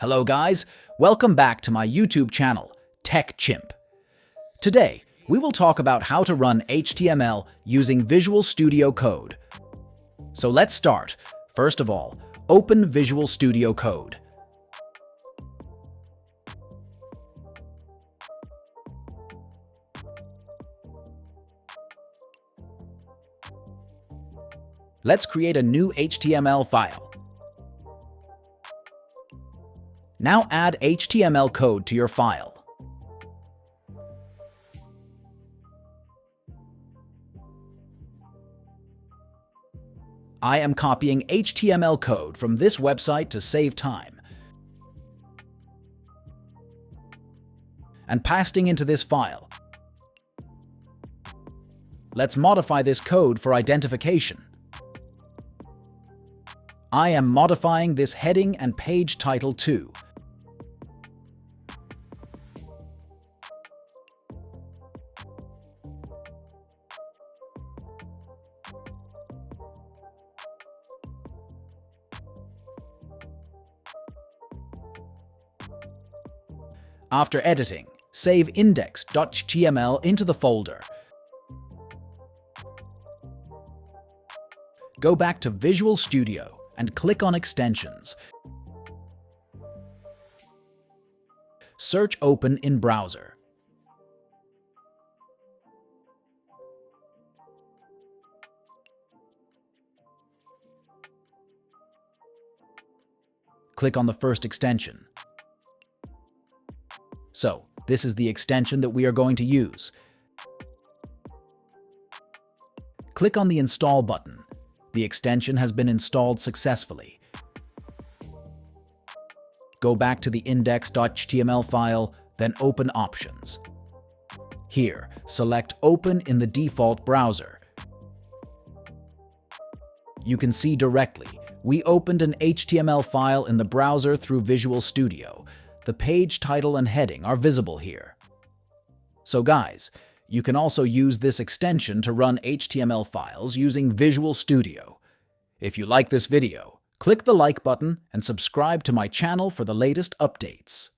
Hello guys, welcome back to my YouTube channel, Tech Chimp. Today, we will talk about how to run HTML using Visual Studio Code. So let's start. First of all, open Visual Studio Code. Let's create a new HTML file. Now add HTML code to your file. I am copying HTML code from this website to save time and pasting into this file. Let's modify this code for identification. I am modifying this heading and page title too. After editing, save index.html into the folder. Go back to Visual Studio and click on Extensions. Search Open in Browser. Click on the first extension. So, this is the extension that we are going to use. Click on the Install button. The extension has been installed successfully. Go back to the index.html file, then open Options. Here, select Open in the default browser. You can see directly, we opened an HTML file in the browser through Visual Studio. The page title and heading are visible here. So guys, you can also use this extension to run HTML files using Visual Studio. If you like this video, click the like button and subscribe to my channel for the latest updates.